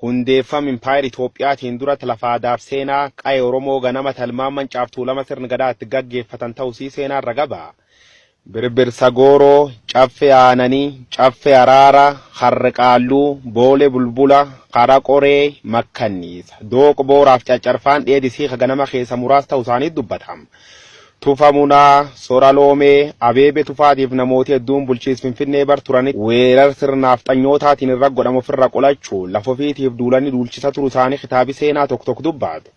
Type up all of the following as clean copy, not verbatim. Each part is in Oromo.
hundeeffam impaayir Itoophiyaatiin duratti lafaadaaf seenaa qa'ee Oromoo ganama talmaaman caaftuu lama sirna gadaatti gaggeeffatan ta'usii seenaa irra qaba. Birbirsa Gooroo, Caffee Aananii, Caffee Araara, Harqaalluu, Boolee Bulbula, Karaa Qoree, Makkanniisa. Dooq Booraaf Caccarfaan dheedisii ganama keessa muraas ta'uu isaanii dubbatama. Tufamunaa, Soraloomee, Abeebee Tufaatiif namooti hedduun bulchiis Finfinnee bar turanii weerar sirnaaf xanyootaatiin irra godhamu ofirra qolachuu lafa ofiitiif duulanii duulchisa turu isaanii kitaabi seenaa tokko dubbatu.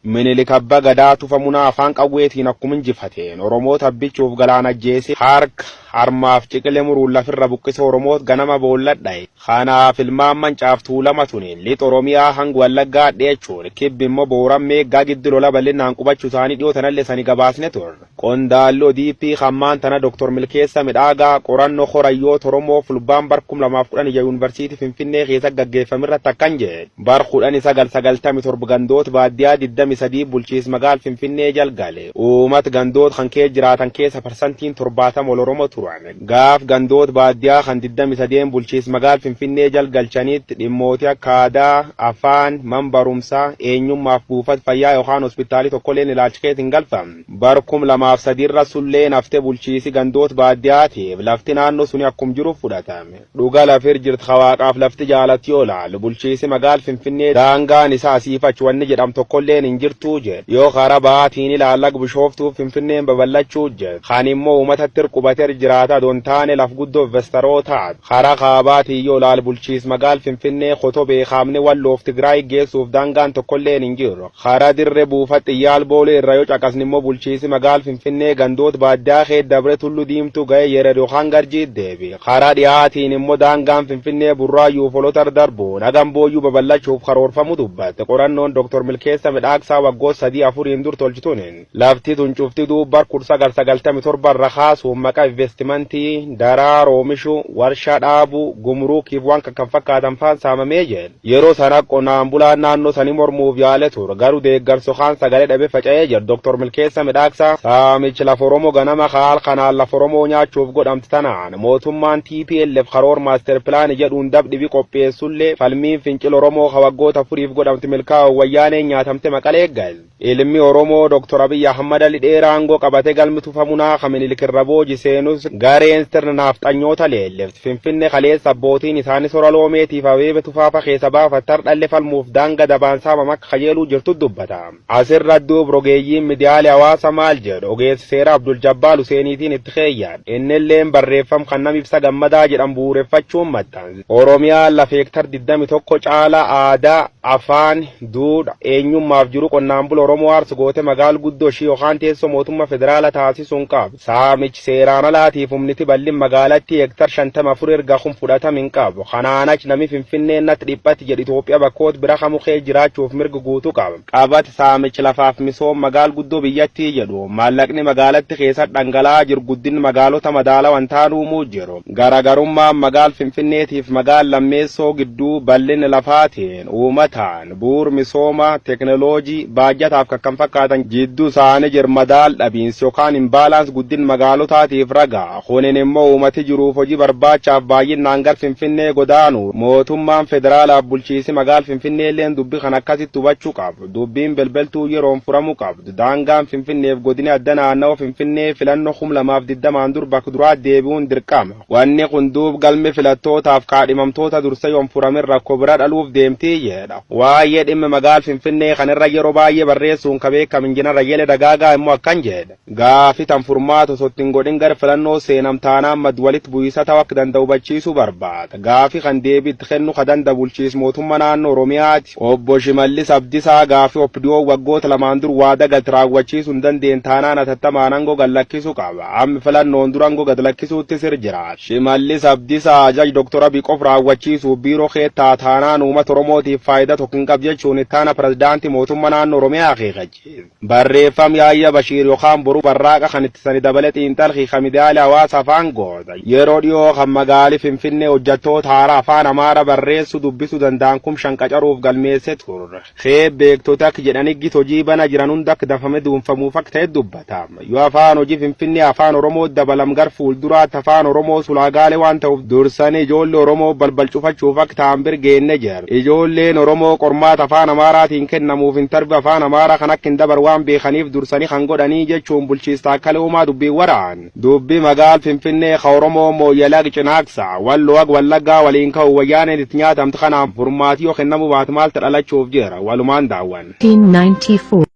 Minilik Abbaa Gadaa Tufamunaa afaan qawweetiin akkuma injifateen Oromoota abbichuuf galaana ajjeese harka harmaaf ciqilee muruun lafirra buqqise Oromoot ganama boolladhae. Kanaaf ilmaamman caaftuu lama tuniin lixa Oromiyaa hanga Wallaggaa dheechuun kibbi immoo Booran Meeggaa giddu lola bal'inaan qubachuu isaanii dhiyootanallee sanii gabaasne turre. Qondaallo DP hammaan tana Dr. Milkeessa Midhaagaa qorannoo Horayyoota Oromoo fulbaan bar 2010 yuunivarsiitii Finfinnee keessa gaggeeffamirratti akkan jedhe. Bar 1997 gandoota baadiyyaa 23 bulchiis magaal Finfinnee jalgale. Uummata gandoota kan kee jiraatan keessa parsantiin 70 ol Oromoo turan. Gaaf gandoota baadiyyaa kan 23 bulchiis magaal Finfinnee jalgalchanitti dhimmoota akka aadaa, afaan, man barumsaa, eenyummaaf buufata fayyaa yookaan hospitaalii tokkolleen ilaalchikeetiin galfamne. Bar 2003 irra sullee naftee bulchiisi gandoota baadiyyaatiif lafti naannoo suni akkuma jiruuf fudhatame. Dhuga lafir jirti hawaaqaaf lafti jaalatti yoo laalu bulchiisi magaal Finfinnee daangaan isaa asiifachi wanni jedhamu tokkolleen hin jirtuu jedhe. Yoo karaa bahaatiin ilaallag bishooftuuf Finfinneen babal'achuu jedhe. Kan immoo uummatatti hirqubatee jiraata doon taane laf guddoo investaroo taate. Karaa kaabaatiin yoo laal bulchiis magaal Finfinnee kotoo beekamne walloof Tigraay geessuuf daangaan tokkolleen hin jiru. Karaa dirree buufata xiyyaal boolee irra yoo caqasni immoo bulchiisi magaal Finfinnee gandoota baadiyyaa kee dabre tullu diimtuu ga'ee yeroo yookaan garjiit deebi. Karaa dhiyaatiin immoo daangaan Finfinnee burraayyuu folotar darbuun hagam booyyuu babal'achuuf karoorfamu dubbatte. Qorannoon Dr. Milkeessa Midhaaqsaa waggoota 3-4 dur tolchituun lafti tun cufti duubar 1997 irra kaasuun maqaa investimentii daraar oomishu warshaa dhaabuu gumruukiif waan kan fakkaatan faan saamamee jedhe. Yeroo sana qonnaan bulaan naannoo sanii mormuuf yaale ture garuu deeggarsa kaan sagalee dhabe faca'ee jira. Dr. Milkeessa Midhaaqsaa saamichi lafa Oromoo ganama kaal kanaan lafa Oromoo nyaachuuf godhamti tanaan mootummaan TPLF karoor maaster pilaan jedhuun dabdhibi qopheessullee falmiin fincila Oromoo waggoota 4 godhamti milkaa'u wayyaanee nyaatamte maqalee gal. Ilmi Oromoo Dr. Abiy Ahmad Ali dheeraa aangoo qabatee galmi Tufamunaa Minilik irra booji seenus gareen sirnaaf xanyoota leellifti. Finfinnee kaleessa abbootiin isaanii Soraloomeetiif Abeebee Tufaafa keessa baafattar dhalle falmuuf daanga dabaan saamama akka kajeeluu jirtu dubbata. Asirra duub rogeeyyiin miidiyaalee hawaasa maal jedhu ogeessi seera Abdul Jabbaal Huseeniitiin itti keeyyaan. Innilleen barreeffam kan nam ibsa gammadaa jedhan bu'uureffachuun maxxanse. Oromiyaan lafa hektar 21 caala aadaa, afaan, duudhaa, eenyummaaf jiru qonnaan bula Oromoo aarsu goote magaal guddoo ishii yookaan teessoo mootummaa federaala taasisuun qabu. Saamichi seeraan alaatiif humniti bal'in magaalatti hektar 54 erga kun fudhatame hin qabu. Kanaan achi namni Finfinnee natti dhiphatti jedhu Itoophiyaa bakkoota bira kamukee jiraachuuf mirga guutuu qaba. Qabati saamichi lafaaf misoom magaal guddoo biyyattii jedhu maallaqni magaalatti keessatti dhangala'aa jiru guddinni magaalota madaalawan ta'an uumuu jiru. Garaagarummaan magaal Finfinneetiif magaal lammeessoo gidduu bal'inni lafaatiin uummataan bu'uura misoomaa teekinooloojii baajjataaf kan fakkaatan jidduu isaanii jiru madaal dhabiinsi yookaan imbaalaans guddin magaalotaatiif ragaa. Kunin immoo uummati jiruuf hojii barbaachaaf baay'inaan gara Finfinnee godaanu mootummaan federaalaaf bulchiisi magaal Finfinnee illeen dubbii kan akkasitti hubachuu qabu. Dubbiin belbeltuu yeroon furamuu qabdu. Daangaan Finfinneef godina adda naannawaa Finfinnee filannoo 2020 dur bakka duraa deebi'uun dirqama. Wanni kun duub galmi filattootaaf kaadhimamtoota dursa yoon furamin rakkoo bira dhaluuf deemtii jedha. Waa'ee dhimma magaal Finfinnee kanarra yeroo baay'ee barreessuun ka beekamu injinar Ayyele Dagaagaa immoo akkan jedha. Gaafi tan furmaata sottiin godhin gara filannoo seenamtaanaan madwalitti bu'isa ta'uu akka danda'u hubachiisuu barbaada. Gaafi kan deebiitti kennu ka danda'u bulchiinsa mootummaa naannoo Oromiyaati. Obbo Shimallis Abdiisaa gaafi OPDO waggoota lamaan dur waada gad raawwachiisuu hin dandeenye taanaan atattamaan aangoo gad lakkisuu qaba. Amma filannoon dura aangoo gad lakkisuutti sir jira. Shimallis Abdiisaa ajaj Dr. Abiy qof raawwachiisuuf biiroo keettaa taanaan uummata Oromootiif faayidaa tokko hin qabu jechuun ittaana pirezidaantii mootummaa naannoo Oromiyaa akeekachiise. Barreeffam Yaayya Bashiir yookaan boru barraaqa kan itti sani dabalee xiinxalii miidiyaalee hawaasaa afaan gooda. Yeroo dhiyoo kan magaalii Finfinnee hojjettoota haaraa afaan Amaara barreessuu dubbisuu danda'an kum shanqacaruuf galmeesse turre. Beektota akka jedhanii git hojii bana jiran hunda akka dafame duunfamuuf akka ta'e dubbata. beekam yoo afaan hojii Finfinnee afaan Oromoo dabalam gar fuulduraa afaan Oromoo sulaagaale waan ta'uuf dursanii ijoollee Oromoo balbal cufachuuf akka ta'an birgeenne jira ijoolleen Oromoo qormaata afaan Amaaraatiin kennamuuf intarbi afaan Amaaraa kan akka hin dabar waan beekaniif dursanii kan godhanii jechuun bulchiinsa akka leumaa dubbii waraan dubbii magaal Finfinnee ka Oromoo mooyyalag cinaaksa walloog wallaggaa waliin ka'u wayyaaneen itti nyaatamte kanaaf furmaatii yoo kennamu baatu maal ta'alachuuf jira walumaan daawwan 1994